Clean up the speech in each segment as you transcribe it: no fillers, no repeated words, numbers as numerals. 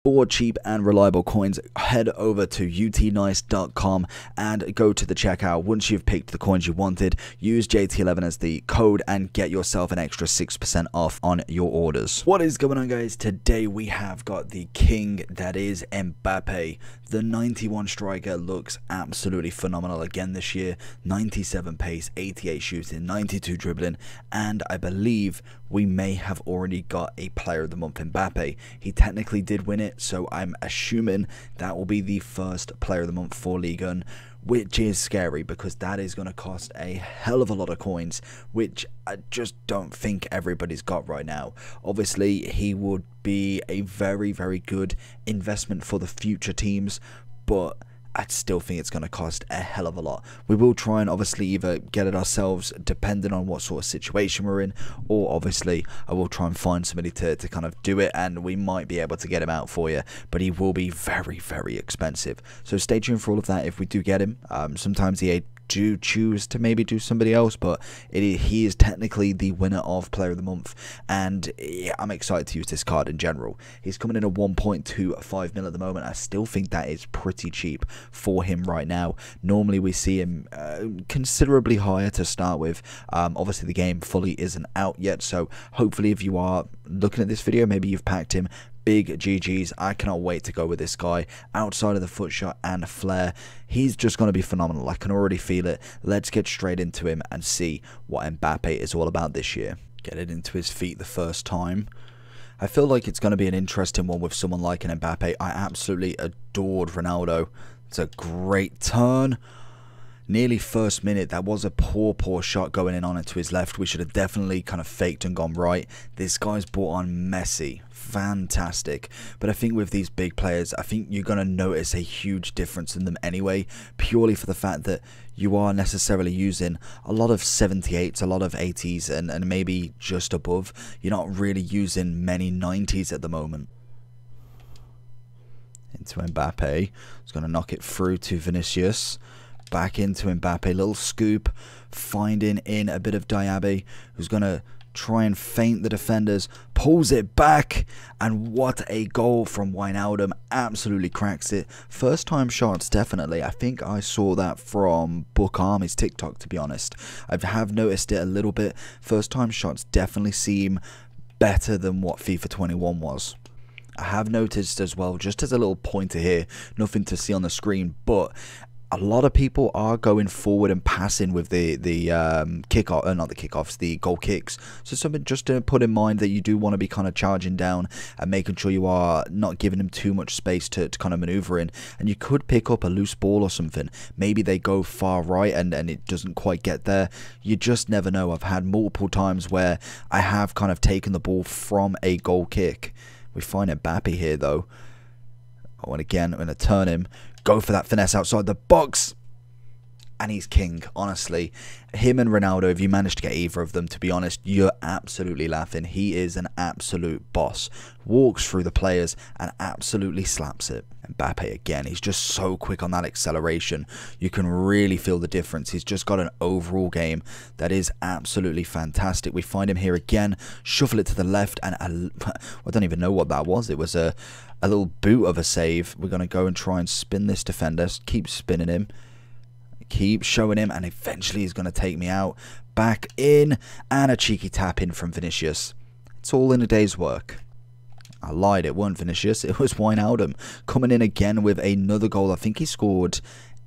For cheap and reliable coins, head over to utnice.com and go to the checkout. Once you've picked the coins you wanted, use JT11 as the code and get yourself an extra 6% off on your orders. What is going on, guys? Today we have got the king that is Mbappe. The 91 striker looks absolutely phenomenal again this year. 97 pace, 88 shooting, 92 dribbling, and I believe we may have already got a player of the month, Mbappe. He technically did win it, so I'm assuming that will be the first player of the month for Ligue 1, which is scary because that is going to cost a hell of a lot of coins, which I just don't think everybody's got right now. Obviously, he would be a very, very good investment for the future teams, but I still think it's going to cost a hell of a lot. We will try and obviously either get it ourselves depending on what sort of situation we're in, or obviously I will try and find somebody to kind of do it, and we might be able to get him out for you, but he will be very, very expensive. So stay tuned for all of that if we do get him. Sometimes EA do choose to maybe do somebody else, but he is technically the winner of player of the month, and yeah, I'm excited to use this card in general. He's coming in at 1.25 mil at the moment. I still think that is pretty cheap for him right now. Normally we see him considerably higher to start with. Obviously the game fully isn't out yet, so hopefully if you are looking at this video, maybe you've packed him. Big GG's. I cannot wait to go with this guy. Outside of the foot shot and flair, he's just going to be phenomenal. I can already feel it. Let's get straight into him and see what Mbappe is all about this year. Get it into his feet the first time. I feel like it's going to be an interesting one with someone like an Mbappe. I absolutely adored Ronaldo. It's a great turn. Nearly first minute, that was a poor shot going in on it to his left. We should have definitely kind of faked and gone right. This guy's brought on Messi. Fantastic. But I think with these big players, I think you're going to notice a huge difference in them anyway, purely for the fact that you are necessarily using a lot of 78s, a lot of 80s, and maybe just above. You're not really using many 90s at the moment. Into Mbappe. He's going to knock it through to Vinicius. Back into Mbappe, little scoop, finding in a bit of Diaby, who's going to try and feint the defenders, pulls it back, and what a goal from Wijnaldum, absolutely cracks it. First time shots, definitely. I think I saw that from Book Army's TikTok, to be honest. I have noticed it a little bit. First time shots definitely seem better than what FIFA 21 was. I have noticed as well, just as a little pointer here, nothing to see on the screen, but a lot of people are going forward and passing with the kickoff, not the kickoffs, the goal kicks. So something just to put in mind, that you do want to be kind of charging down and making sure you are not giving them too much space to kind of maneuver in. And you could pick up a loose ball or something. Maybe they go far right and it doesn't quite get there. You just never know. I've had multiple times where I have kind of taken the ball from a goal kick. We find Mbappe here though. Oh, and again, I'm going to turn him. Go for that finesse outside the box. And he's king, honestly. Him and Ronaldo, if you manage to get either of them, to be honest, you're absolutely laughing. He is an absolute boss. Walks through the players and absolutely slaps it. Mbappe again, he's just so quick on that acceleration. You can really feel the difference. He's just got an overall game that is absolutely fantastic. We find him here again, shuffle it to the left, and I don't even know what that was. It was a little boot of a save. We're going to go and try and spin this defender. Keep spinning him. Keep showing him, and eventually he's going to take me out. Back in, and a cheeky tap in from Vinicius. It's all in a day's work. I lied, it wasn't Vinicius, it was Wijnaldum coming in again with another goal. I think he scored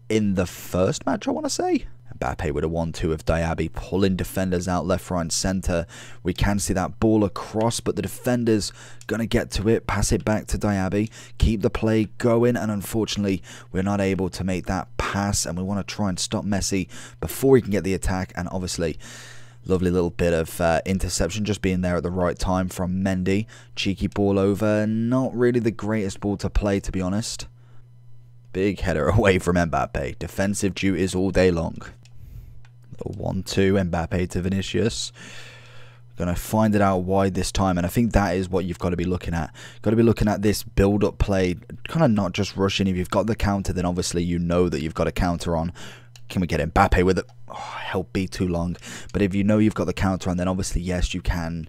in the first match, I want to say. Mbappe with a 1-2 of Diaby, pulling defenders out left, right and centre. We can see that ball across, but the defender's going to get to it, pass it back to Diaby, keep the play going, and unfortunately we're not able to make that pass, and we want to try and stop Messi before he can get the attack. And obviously lovely little bit of interception, just being there at the right time from Mendy. Cheeky ball over, not really the greatest ball to play, to be honest. Big header away from Mbappe, defensive duties all day long. 1-2 Mbappe to Vinicius. Going to find it out wide this time, and I think that is what you've got to be looking at. Got to be looking at this build-up play, kind of not just rushing. If you've got the counter, then obviously you know that you've got a counter on. Can we get Mbappe with it? Oh, help be too long. But if you know you've got the counter on, then obviously yes, you can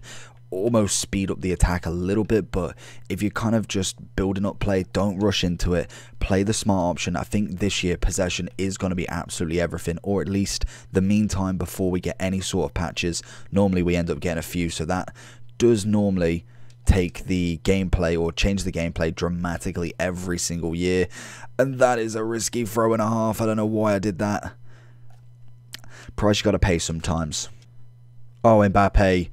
almost speed up the attack a little bit, but if you're kind of just building up play, don't rush into it, play the smart option. I think this year possession is going to be absolutely everything, or at least the meantime before we get any sort of patches. Normally we end up getting a few, so that does normally take the gameplay or change the gameplay dramatically every single year, and that is a risky throw and a half. I don't know why I did that. Price you got to pay sometimes. Oh, Mbappe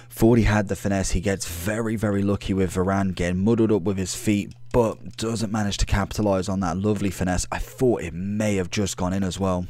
thought he had the finesse. He gets very, very lucky with Varane getting muddled up with his feet, but doesn't manage to capitalize on that lovely finesse. I thought it may have just gone in as well.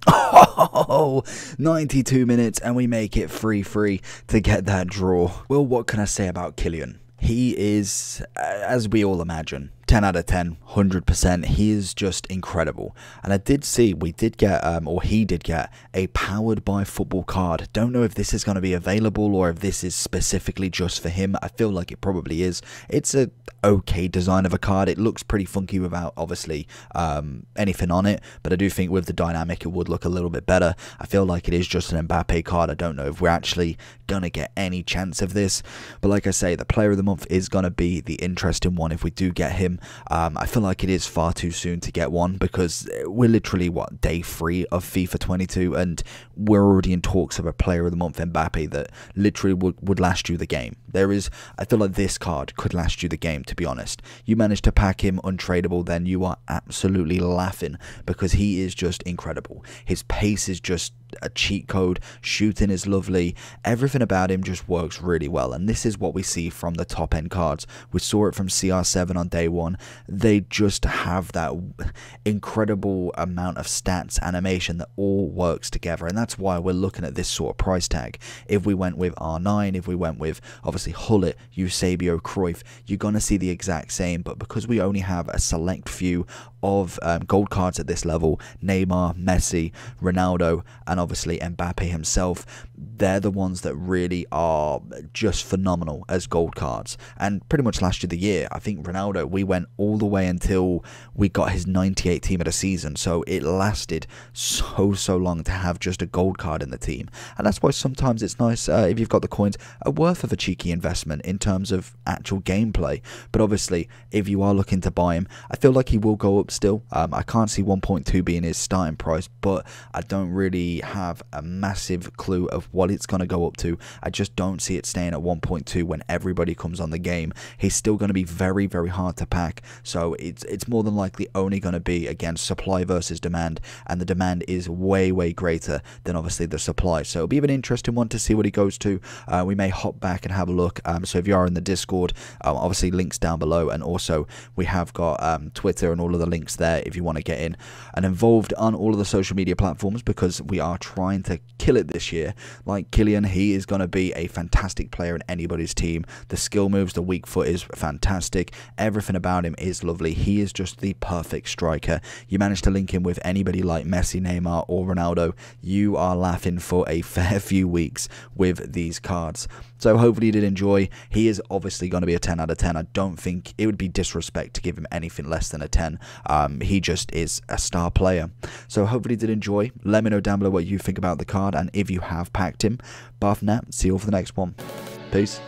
Oh, 92 minutes and we make it 3-3 to get that draw. Well, what can I say about Kylian? He is, as we all imagine, 10 out of 10, 100%. He is just incredible. And I did see, we did get, or he did get, a powered by football card. Don't know if this is going to be available or if this is specifically just for him. I feel like it probably is. It's a okay design of a card. It looks pretty funky without, obviously, anything on it. But I do think with the dynamic, it would look a little bit better. I feel like it is just an Mbappe card. I don't know if we're actually going to get any chance of this. But like I say, the player of the month is going to be the interesting one if we do get him. I feel like it is far too soon to get one because we're literally, what, day 3 of FIFA 22 and we're already in talks of a player of the month, Mbappe, that literally would last you the game. I feel like this card could last you the game, to be honest. You manage to pack him untradeable, then you are absolutely laughing because he is just incredible. His pace is just a cheat code, shooting is lovely, everything about him just works really well, and this is what we see from the top end cards. We saw it from CR7 on day 1. They just have that incredible amount of stats, animation that all works together, and that's why we're looking at this sort of price tag. If we went with R9, if we went with obviously Hullet, Eusebio, Cruyff, you're gonna see the exact same, but because we only have a select few of gold cards at this level, Neymar, Messi, Ronaldo, and obviously Mbappe himself, they're the ones that really are just phenomenal as gold cards. And pretty much last year, the year, I think Ronaldo, we went all the way until we got his 98 team of the season, so it lasted so long to have just a gold card in the team. And that's why sometimes it's nice, if you've got the coins, a worth of a cheeky investment in terms of actual gameplay. But obviously, if you are looking to buy him, I feel like he will go up still. I can't see 1.2 being his starting price, but I don't really have a massive clue of what it's going to go up to. I just don't see it staying at 1.2 when everybody comes on the game. He's still going to be very hard to pack, so it's more than likely only going to be against supply versus demand, and the demand is way greater than obviously the supply, so it'll be an interesting one to see what he goes to. We may hop back and have a look, so if you are in the Discord, obviously links down below, and also we have got Twitter and all of the links there if you want to get in and involved on all of the social media platforms, because we are trying to kill it this year. Like Kylian, he is going to be a fantastic player in anybody's team. The skill moves, the weak foot is fantastic, everything about him is lovely. He is just the perfect striker. You manage to link him with anybody like Messi, Neymar or Ronaldo, you are laughing for a fair few weeks with these cards. So hopefully you did enjoy. He is obviously going to be a 10 out of 10. I don't think it would be disrespect to give him anything less than a 10. He just is a star player. So hopefully you did enjoy. Let me know down below what you think about the card and if you have packed him. But for now, see you all for the next one. Peace.